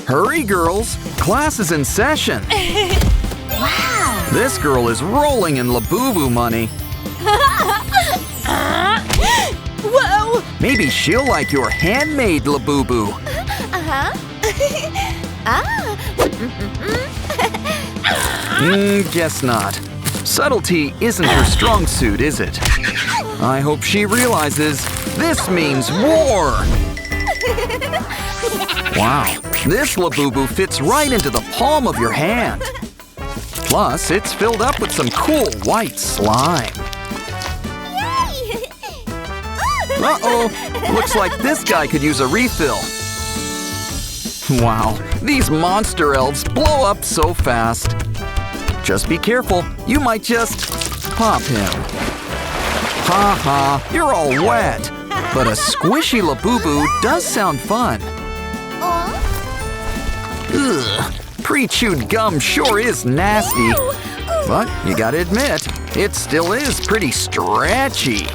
Hurry, girls! Class is in session! Wow! This girl is rolling in Labubu money. Whoa! Maybe she'll like your handmade Labubu. Guess not. Subtlety isn't her strong suit, is it? I hope she realizes this means war! Wow, this Labubu fits right into the palm of your hand. Plus, it's filled up with some cool white slime. Uh-oh, looks like this guy could use a refill. Wow, these monster elves blow up so fast. Just be careful, you might just pop him. Ha ha, you're all wet. But a squishy Labubu does sound fun. Ugh, pre-chewed gum sure is nasty. But you gotta admit, it still is pretty stretchy.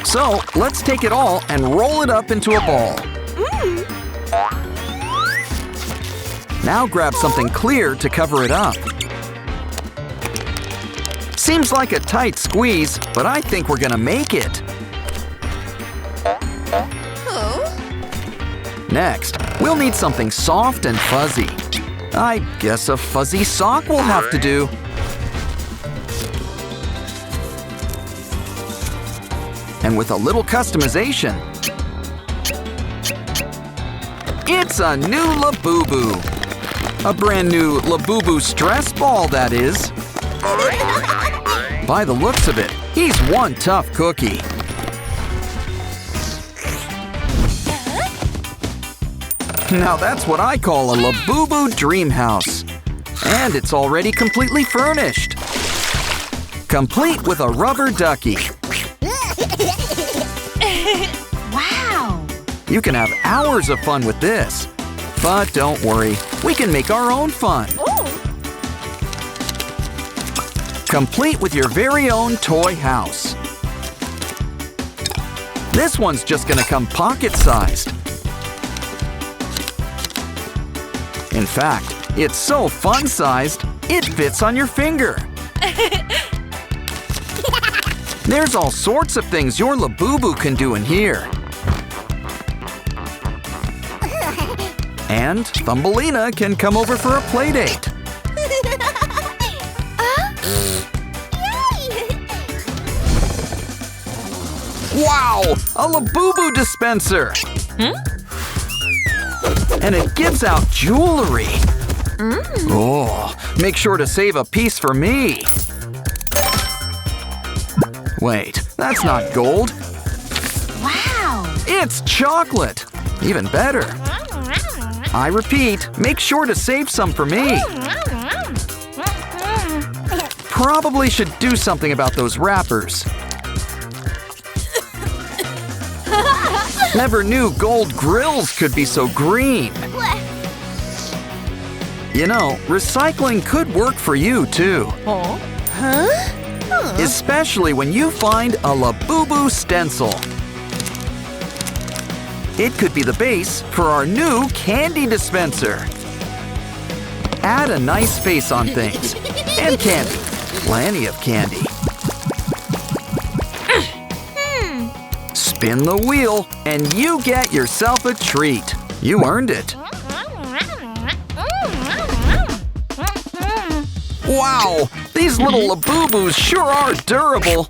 So let's take it all and roll it up into a ball. Now grab something clear to cover it up. Seems like a tight squeeze, but I think we're gonna make it. Next, we'll need something soft and fuzzy. I guess a fuzzy sock will have to do. And with a little customization, it's a new Labubu. A brand new Labubu stress ball, that is. By the looks of it, he's one tough cookie. Now that's what I call a Labubu dream house. And it's already completely furnished. Complete with a rubber ducky. Wow! You can have hours of fun with this. But don't worry, we can make our own fun. Complete with your very own toy house. This one's just gonna come pocket-sized. In fact, it's so fun-sized, it fits on your finger. There's all sorts of things your Labubu can do in here. And Thumbelina can come over for a play date. Wow! A Labubu dispenser! And it gives out jewelry. Oh, make sure to save a piece for me. Wait, that's not gold. Wow! It's chocolate! Even better. I repeat, make sure to save some for me. Probably should do something about those wrappers. Never knew gold grills could be so green. You know, recycling could work for you too. Especially when you find a Labubu stencil. It could be the base for our new candy dispenser. Add a nice face on things. And candy. Plenty of candy. Spin the wheel, and you get yourself a treat. You earned it. Wow, these little Labubus sure are durable.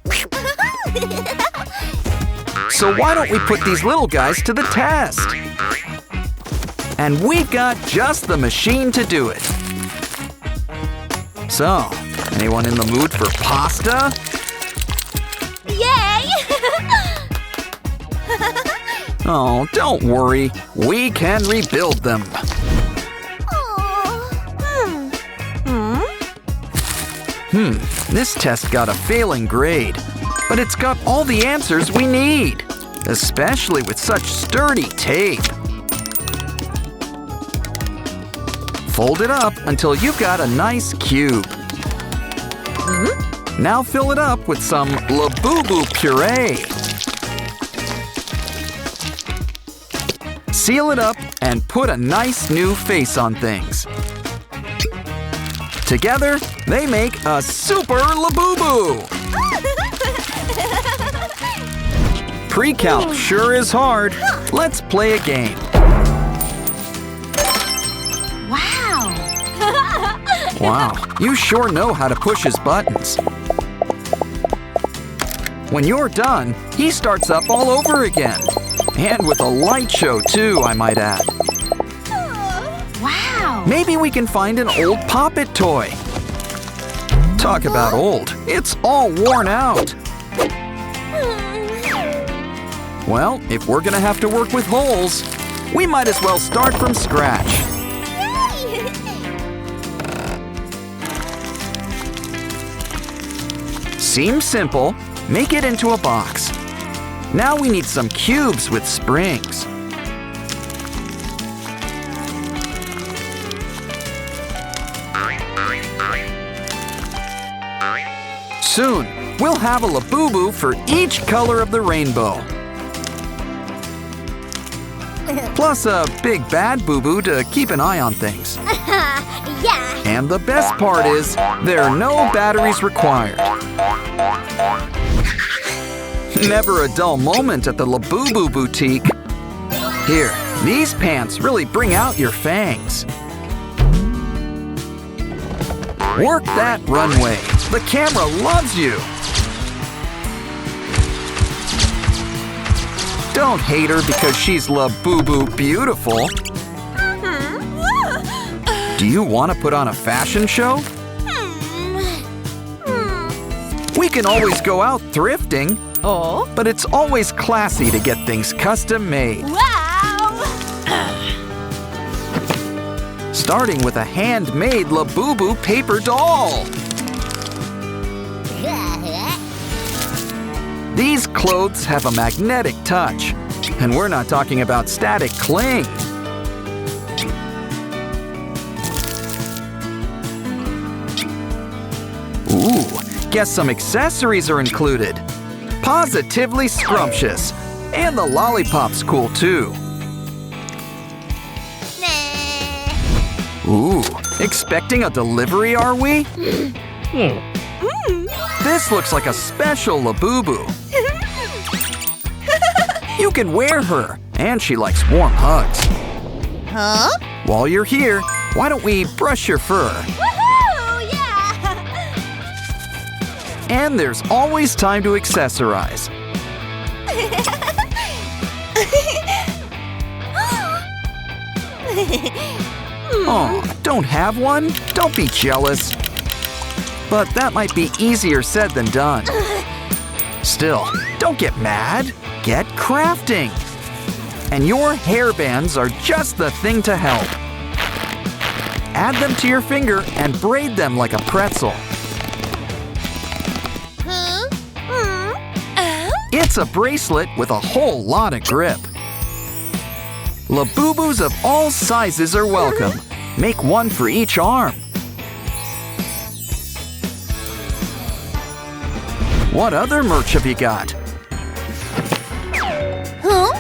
So why don't we put these little guys to the test? And we've got just the machine to do it. So, anyone in the mood for pasta? Yay! Oh, don't worry. We can rebuild them. This test got a failing grade. But it's got all the answers we need. Especially with such sturdy tape. Fold it up until you've got a nice cube. Now fill it up with some Labubu puree. seal it up, and put a nice new face on things. Together, they make a super Labubu! Pre-calc sure is hard. Let's play a game. Wow! Wow, you sure know how to push his buttons. When you're done, he starts up all over again. And with a light show too, I might add. Wow! Maybe we can find an old Pop-It toy. Talk about old, it's all worn out. Well, if we're gonna have to work with holes, we might as well start from scratch. Seems simple. Make it into a box. Now we need some cubes with springs. Soon, we'll have a Labubu for each color of the rainbow. Plus a big bad boo-boo to keep an eye on things. Yeah! And the best part is, there are no batteries required. Never a dull moment at the Labubu boutique. Here, these pants really bring out your fangs. Work that runway. The camera loves you. Don't hate her because she's Labubu beautiful. Do you want to put on a fashion show? We can always go out thrifting. Oh? But it's always classy to get things custom made. Wow! Starting with a handmade Labubu paper doll. These clothes have a magnetic touch. And we're not talking about static cling. Ooh, guess some accessories are included. Positively scrumptious. And the lollipop's cool too. Ooh, expecting a delivery, are we? This looks like a special Labubu. You can wear her, and she likes warm hugs. Huh? While you're here, why don't we brush your fur? Woohoo! Yeah! And there's always time to accessorize. Oh, don't have one? Don't be jealous. But that might be easier said than done. Still, don't get mad. Get crafting. And your hairbands are just the thing to help. Add them to your finger and braid them like a pretzel. It's a bracelet with a whole lot of grip. Labubus of all sizes are welcome. Make one for each arm. What other merch have you got? Huh?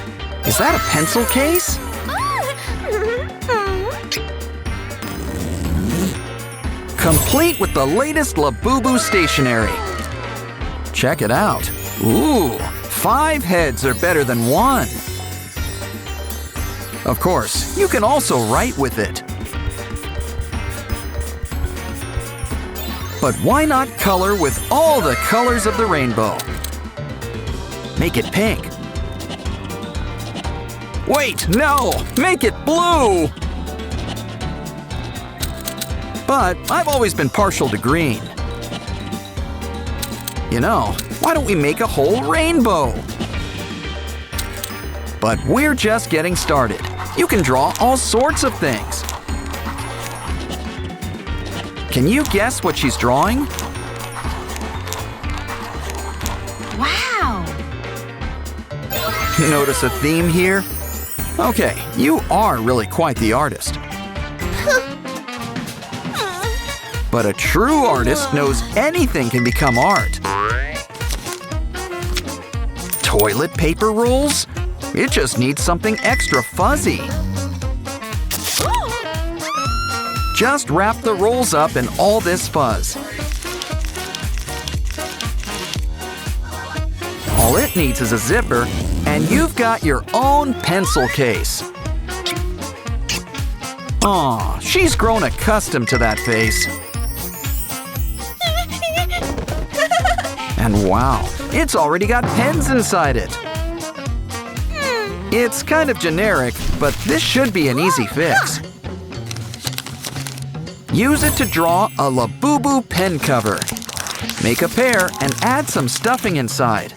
Is that a pencil case? Complete with the latest Labubu stationery. Check it out. Ooh, 5 heads are better than 1. Of course, you can also write with it. But why not color with all the colors of the rainbow? Make it pink. Wait, no! Make it blue! But I've always been partial to green. You know, why don't we make a whole rainbow? But we're just getting started. You can draw all sorts of things. Can you guess what she's drawing? Wow! Notice a theme here? Okay, you are really quite the artist. But a true artist knows anything can become art. Toilet paper rolls? It just needs something extra fuzzy. Just wrap the rolls up in all this fuzz. All it needs is a zipper, and you've got your own pencil case. Aw, she's grown accustomed to that face. And wow, it's already got pens inside it. It's kind of generic, but this should be an easy fix. Use it to draw a Labubu pen cover. Make a pair and add some stuffing inside.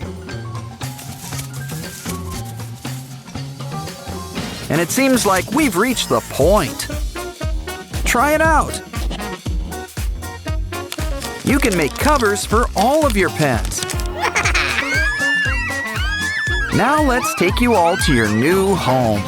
And it seems like we've reached the point. Try it out. You can make covers for all of your pens. Now let's take you all to your new home.